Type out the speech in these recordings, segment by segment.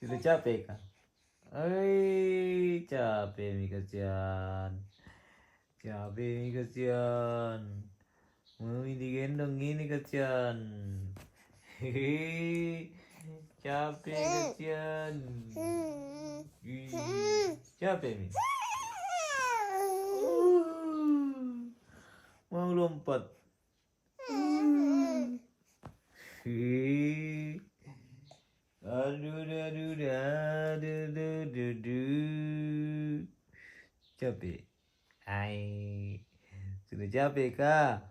Sudah capek kah? Capek nih kasihan. Capek nih kasihan. Mami digendong gini kasihan. Hehehe. Capek kasihan. Capek nih. Mau lompat. Hehehe. Aduh, aduh, aduh, aduh, aduh. Capek. Sudah capek kah?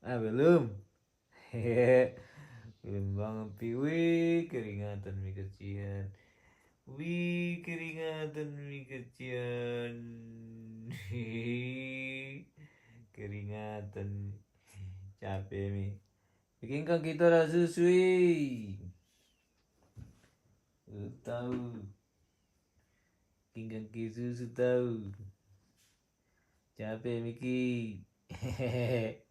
Belum. Hehehe. Belum banget piwi, keringatan mi kecian. Wih, keringatan mi kecian. Hehehe. Keringatan. Capek mi. Bikinkan kita lah susui. Tahu. Bikinkan kita susu tahu. Capek Miki. Hehehe.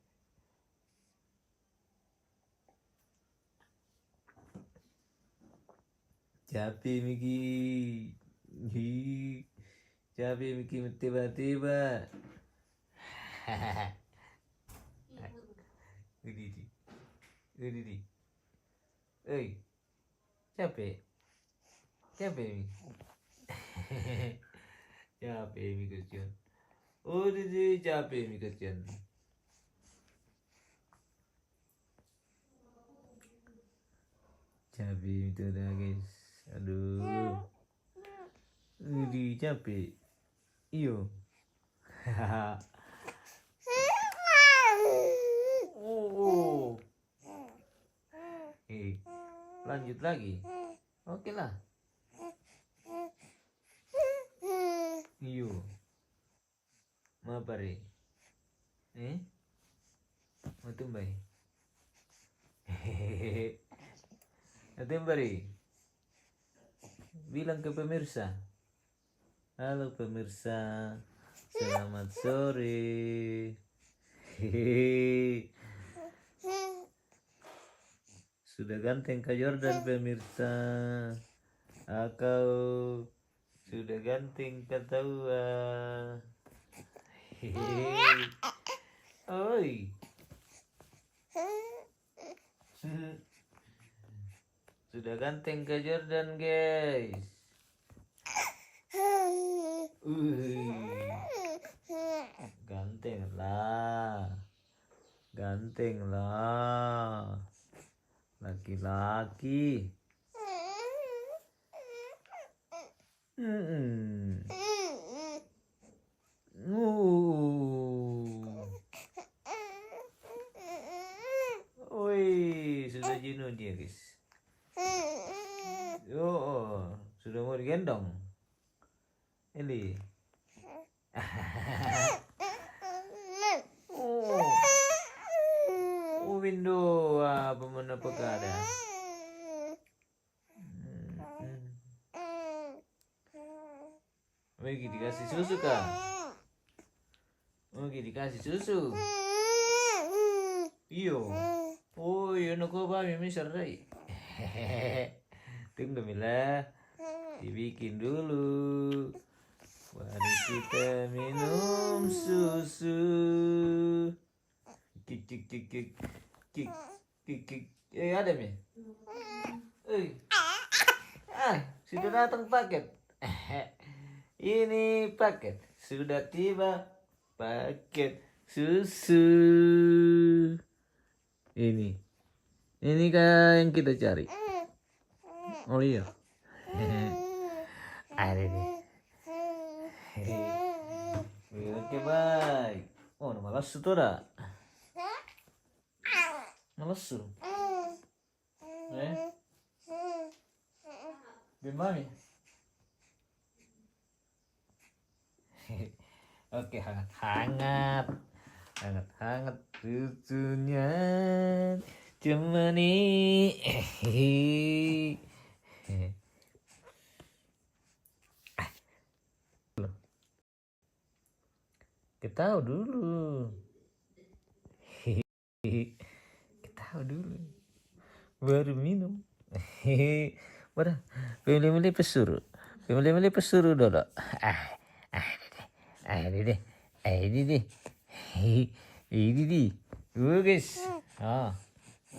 Capek Miki. Hi. Capek Miki tiba-tiba. Udidi. Udidi. Oi. Capek. Capek Mi. Capek Mi kesian. Udidi capek Mi kesian. Capek itu dah guys. Aduh. Udidi capek. Iyo. Oh. Lanjut lagi. Oke lah. Iyo. Mau apa re? Mau tumbai? Hehehe. Mau tumbai? Bilang ke pemirsa. Halo pemirsa. Selamat sore. Hehehe. Sudah ganteng Kak Jordan pemirsa. Kau sudah ganteng ketawa. Hehehe. Oi. Sudah ganteng Kak Jordan guys. Ganteng lah. Ganteng lah. Laki-laki. Woi, sudah jenuh dia guys. Oh, sudah mau digendong. Eli. Oh, window apa mana pekada. Lagi dikasih susu kah? Lagi dikasih susu. Iyo. Oh, iya nak apa mimi serai. Tunggu Mila. Dibikin dulu. Mari kita minum susu. Kik kik kik kik kik kik kik. Ada mi? Sudah datang paket. Ini paket sudah tiba. Paket susu. Ini kan yang kita cari. Oh iya. Ada nih. Oke baik. Oh, malas tuh dah. Malas tuh. Bimami. Oke, hangat susunya temani. Ketahu dulu. Ketahu dulu. Baru minum. Mana? Pilih-pilih pesuru. Pilih-pilih pesuru dulu. Ini deh. Ini deh. Ini deh. Bagus. Oh.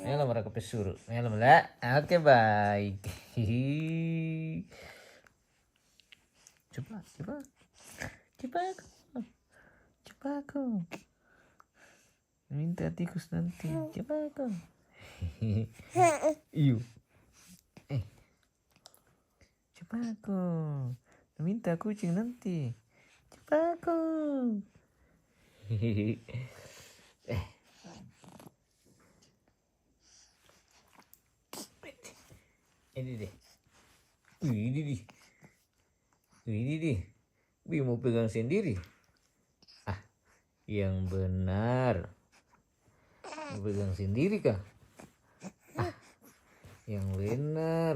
Ayolah mereka pesuru. Ayolah lah. Oke baik. Coba. Coba aku. Minta tikus nanti. Coba aku. Iyo. Coba aku. Minta kucing nanti. Coba aku. Ini deh. Ini deh. Wih mau pegang sendiri. Yang benar. Mau pegang sendiri kah? Yang benar.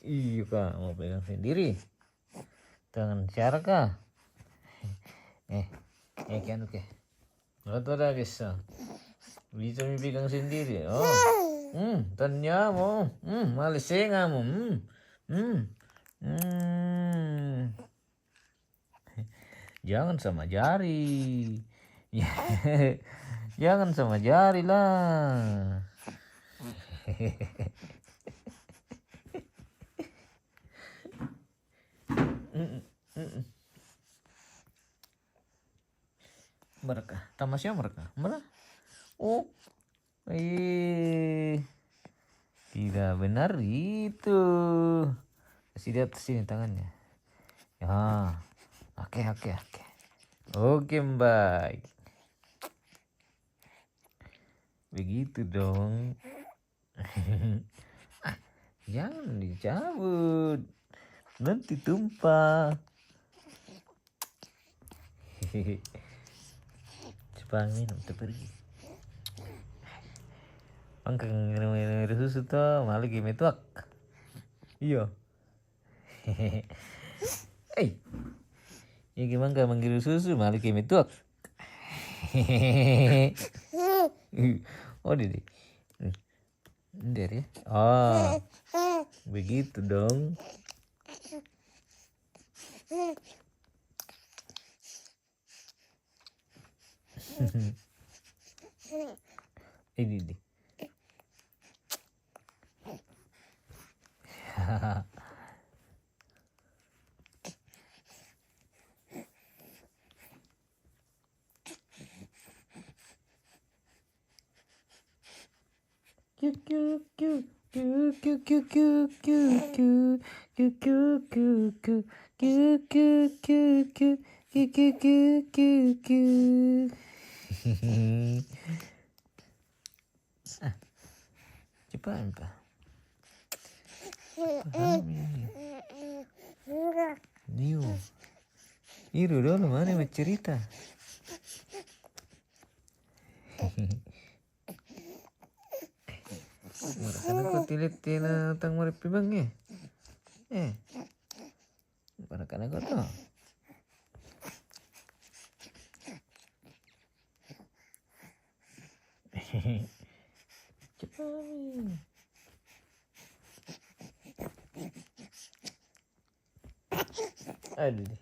Iya kak, mau pegang sendiri. Tangan cara kah? Kan oke. Nggak bisa. Bisa pegang sendiri. Oh. Tanya mau. Malis kamu. Jangan sama jari. Jangan sama jari lah. Mereka, tamasya mereka. Mana? Oh, tidak benar itu. Kasih di atas sini tangannya. Ya, oke. Oke, baik. Begitu dong. Jangan dicabut. Nanti tumpah. Cepat minum tuh pergi. Angkang minum susu tuh malah game tuak. Iya. Ya gimana gak manggil susu malah game tuak. Oh dede. Ya. Oh. Begitu dong. Ini deh. Cepat Pak. Iru dulu mana bercerita. Karena kau tilit-tilit tang marip bang ya. Karena kau tahu. Cepat. Aduh deh.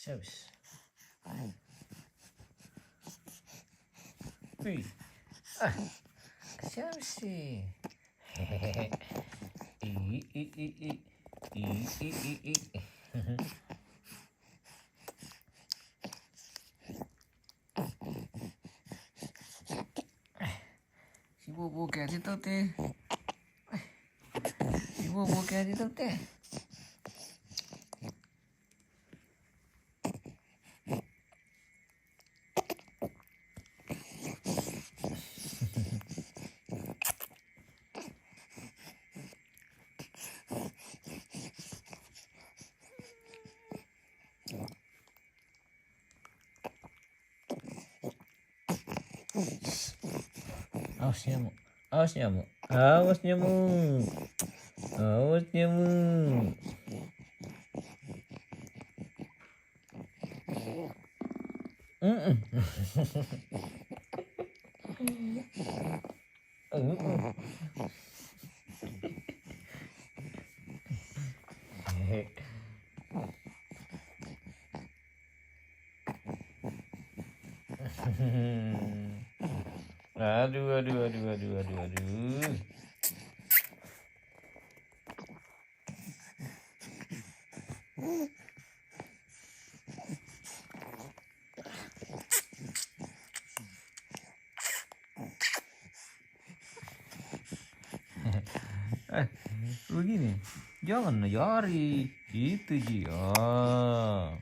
Habis. Wih. Siapa sih? Hehehe. Si bobo kayak itu teh. Si bobo kayak itu teh. Awas nyamuk. Awas nyamuk. Awas nyamuk. Mm-mm. Aduh, aduh, aduh, aduh, aduh, aduh. Eh, begini, jangan nyari itu Ji. Ah.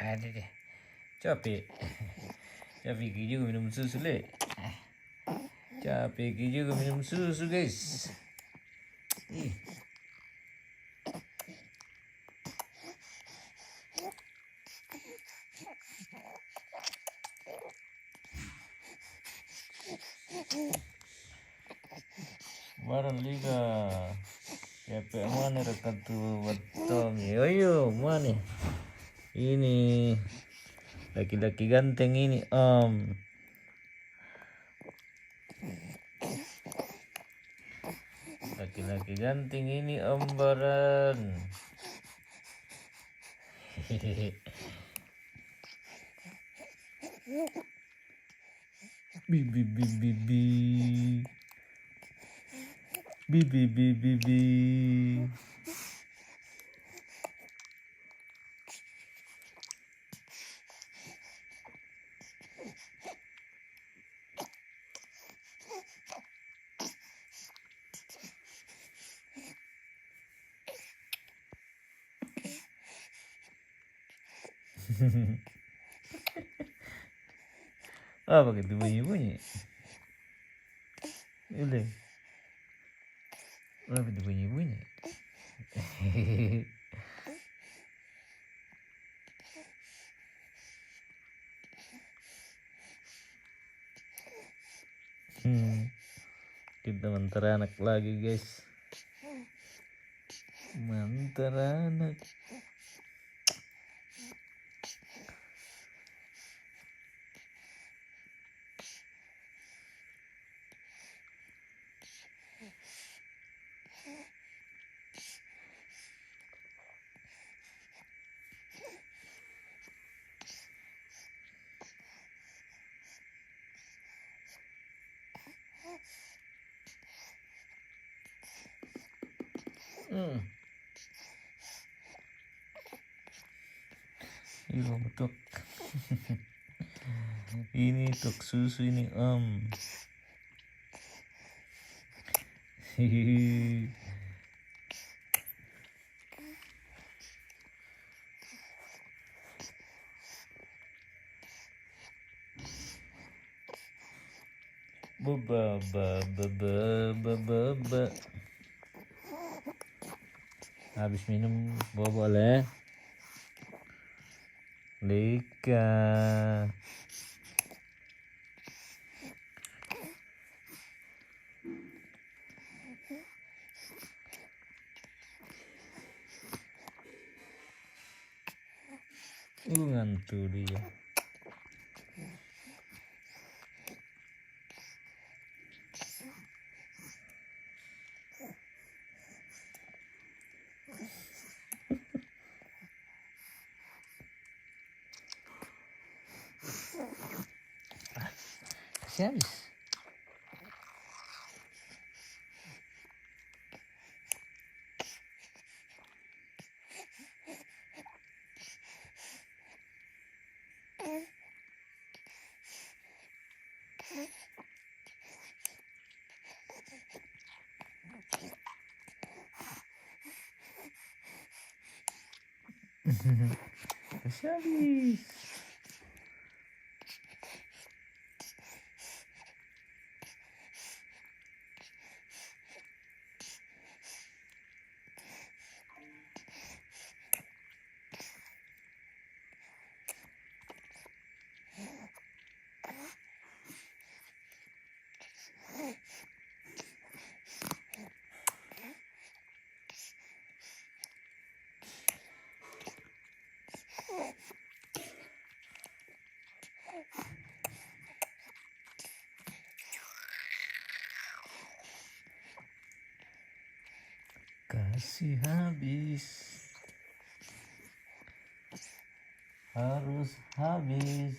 Ada deh. Capek. Capek juga minum susu le. Capek juga minum susu guys. Ih. Barang liga. Capek mana rekan tuh betul. Yo mana? Ini laki-laki ganteng ini om. Laki-laki ganteng ini om Baran. Bibi bibi bibi. Bibi bibi bibi. Apa gitu bunyi-bunyi? Ini. Apa itu bunyi-bunyi? Kita menteranak lagi guys. Menteranak. Iya betul. Ini tok susu ini om. Baba baba baba baba. Habis minum bobo boleh. Lika. Ngantuk dia. Kasih habis. Kasih habis. Kasih habis. Harus habis.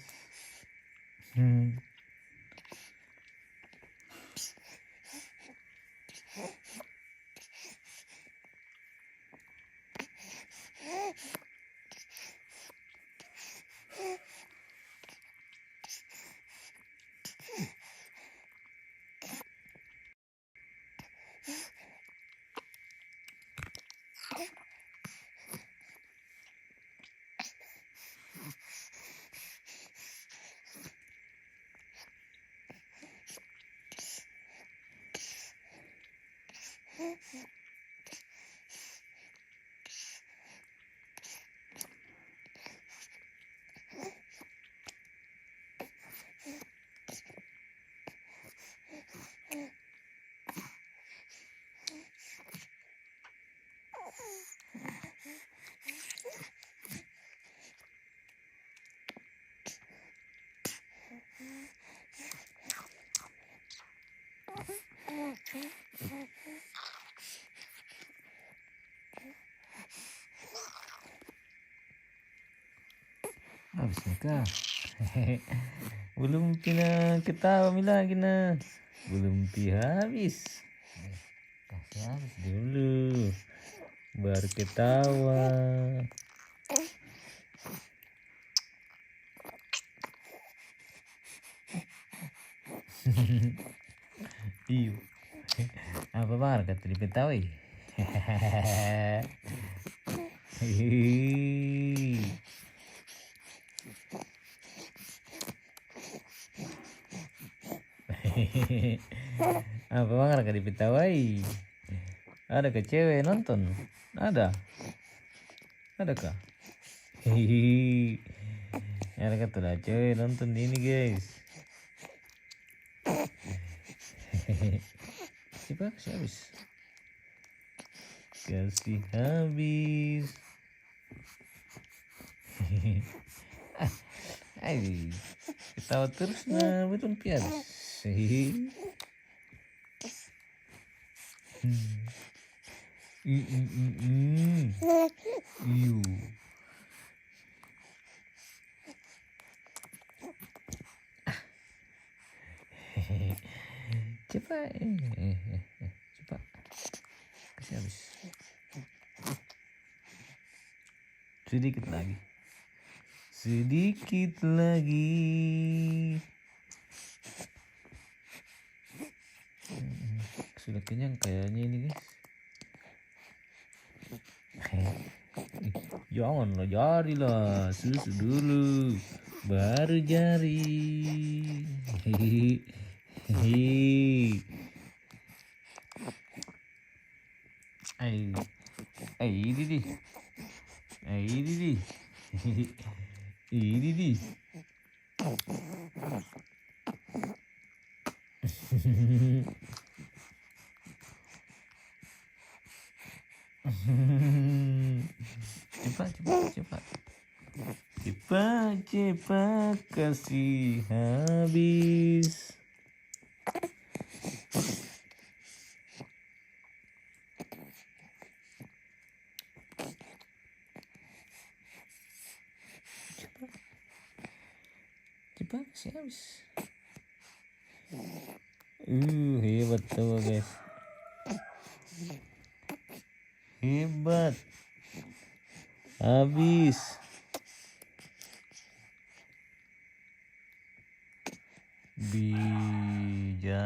Habis nikah. Belum pina ketawa lagi nah. Belum habis. Kasih habis dulu. Baru ketawa. Iyo. Apa bar kata diketahui? Apa bang kata diketahui? Ada ke cewek nonton? Ada? Adakah? Hihihi. Ada kata lah cewek nonton ini guys. Coba kasih habis. Kasih habis. Ay, ketawa terus nah belum habis. Iyo. Cepat. Cepat. Kasih habis. Sedikit lagi. Sedikit lagi. Sudah kenyang kayaknya ini guys. Janganlah jari lah, susu dulu, baru jari. Hehehe. Ini di. Ini di. Ini di. Cepat. Cepat kasih habis. Cepat kasih habis. Hebat tuh guys. Hebat. Habis. Bijago.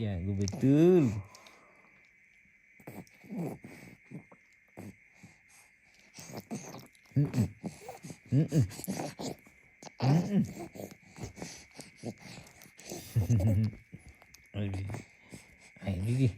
Jago betul. Mm-mm. Mm-mm. Mm-mm. Ayo Bibi.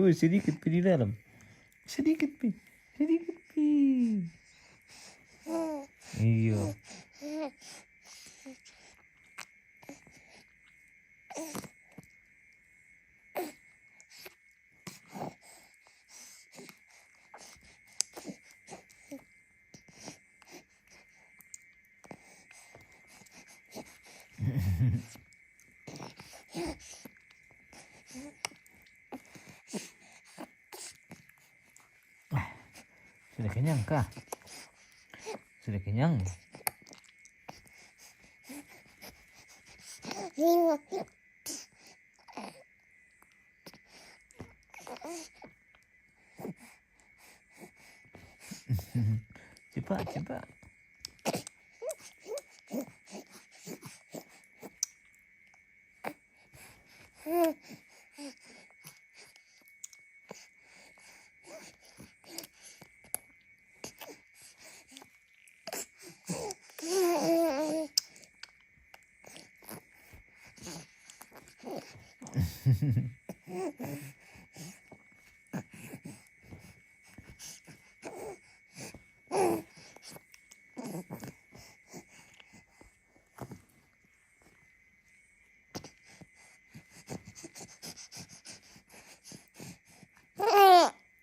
Sedikit pi di dalam. Sedikit pi. Sedikit pi. Iya. Sudah kenyang kah? Sudah kenyang? Cepat, cepat.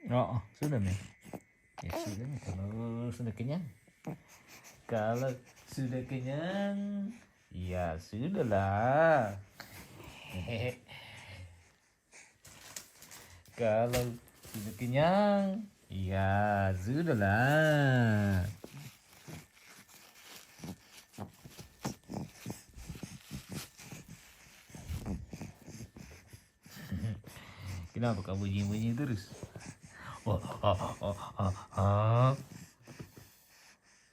Oh, sudah nih. Ya sudah nih kalau sudah kenyang. Kalau sudah kenyang, ya sudahlah. Kalau sudah kenyang, ya sudahlah. Kenapa kamu bunyi-bunyi terus? Oh,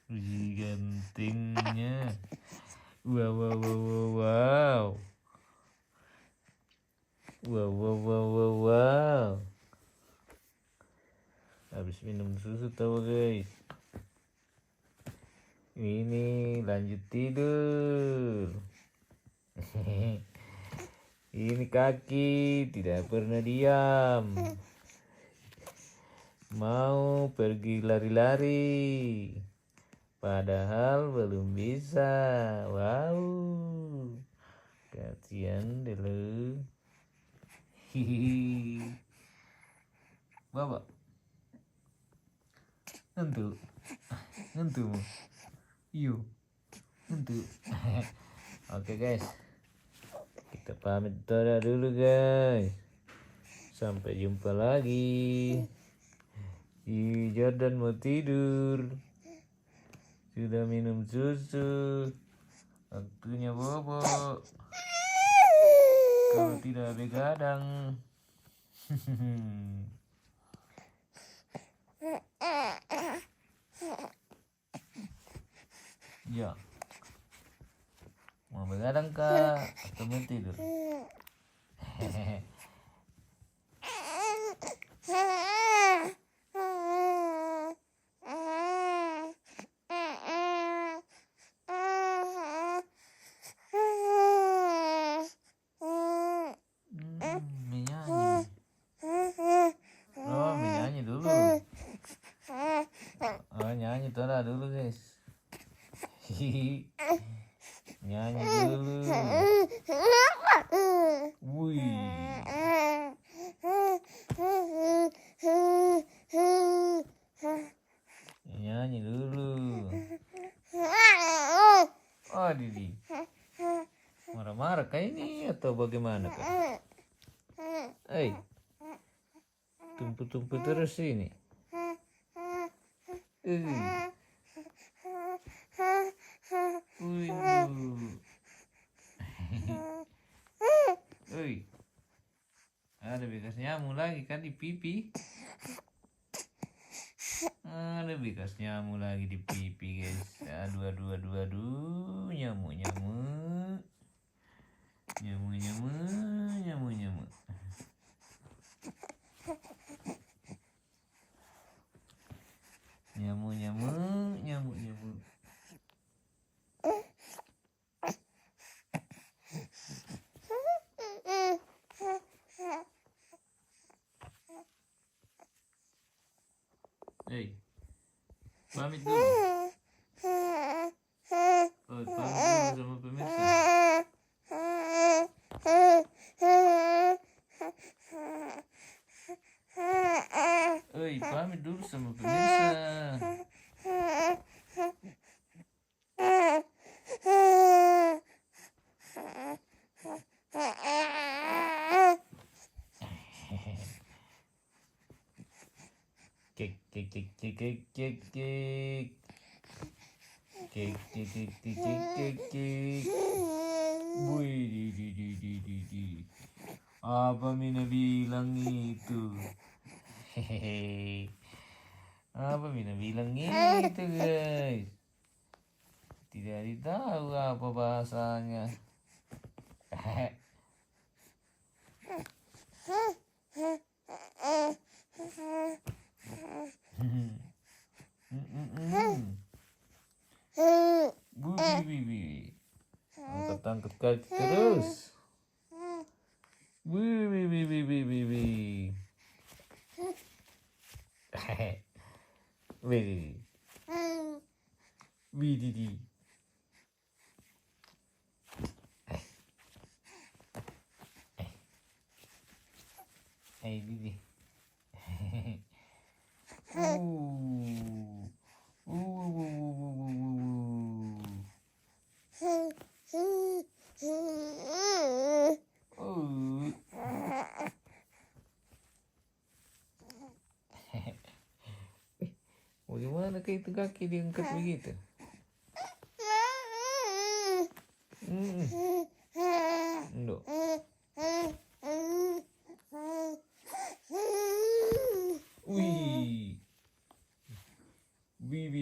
Bunyi gantengnya. Wow, wow, wow, wow, wow. Wow, wow, wow, wow, wow. Habis minum susu tahu guys. Ini lanjut tidur. Ini kaki tidak pernah diam. Mau pergi lari-lari. Padahal belum bisa. Wow. Kasihan dulu. Hihi. Bapak. Ngantuk. Ngantuk. Yuk. Ngantuk. Oke guys. Kita pamit dulu guys. Sampai jumpa lagi. Jordan mau tidur. Sudah minum susu. Waktunya bobo. Kalau tidak begadang. Ya. Mau begadang kah? Atau mau tidur? Menyanyi. Oh, menyanyi dulu. Oh, nyanyi Tora dulu guys. Nyanyi dulu. Wih. Nyanyi dulu. Oh, Didi. Marah-marah kah ini atau bagaimana kah? Tumpu-tumpu terus ini. Ada bekas nyamuk lagi kan di pipi. Ada bekas nyamuk lagi di pipi guys. Aduh, nyamuk. Nyamuk. Pamit dulu. Pamit dulu sama pemirsa. Pamit dulu sama pemirsa. Kek. Wih, apa Mina bilang itu? Hehehe. Apa Mina bilang itu guys? Tidak ditahu apa bahasanya. Bibi. Angkat kaki terus. Bibi. Wididi. Bibi. Bagaimana itu kaki diangkat begitu? Enggak. Wih. Bibi.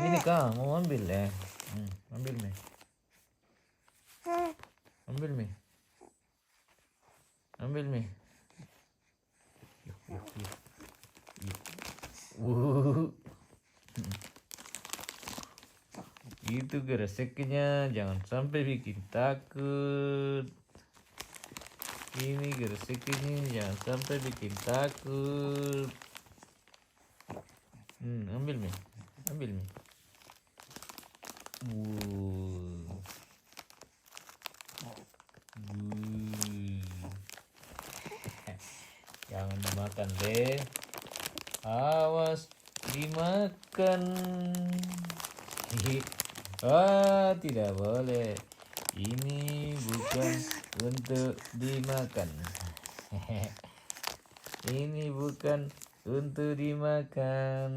Ini kak mau ambil ya? Ambil nih. Itu gereseknya, jangan sampai bikin takut. Ini gereseknya jangan sampai bikin takut. Ambil nih. Jangan dimakan deh. Awas dimakan. Tidak boleh. Ini bukan untuk dimakan. Ini bukan untuk dimakan.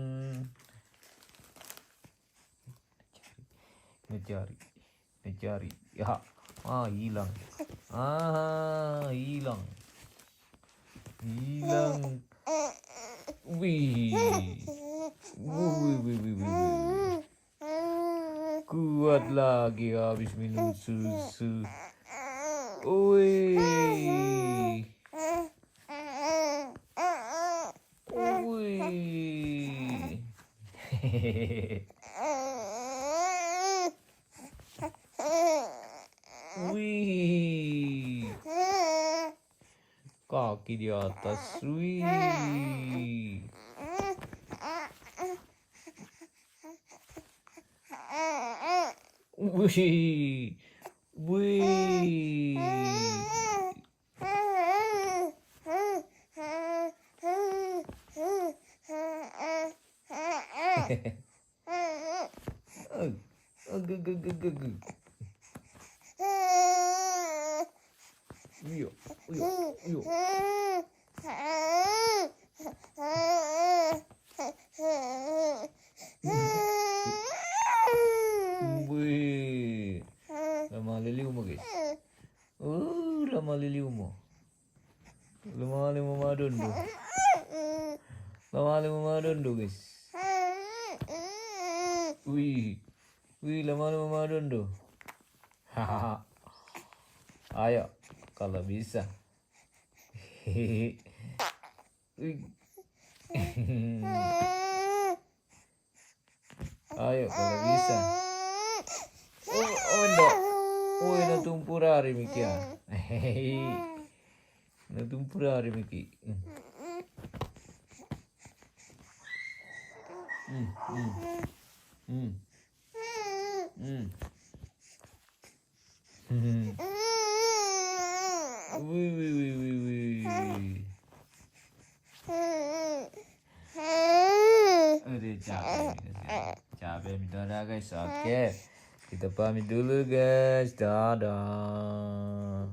Ngecari. Ya, hilang. Hilang. Wih. Kuat lagi habis minum susu. Wih. Wih. Kaki di atas. Wih. Wih. Wih. Iya, iya, iya. Wih, lama liliu mo guys. Lama liliu mo. Lama lima madondo. Lama lima madondo guys. Wih, wih lama lima madondo. Hahaha. Ayo, kalau bisa. Hehehe. Wih. Ayo kalau bisa. Enggak. Natumpurari Miki ya. Hehehe. Natumpurari Miki. Wih, wih, wih, wih, wih. Udah capek minta guys. Oke, kita pamit dulu guys. Dadah.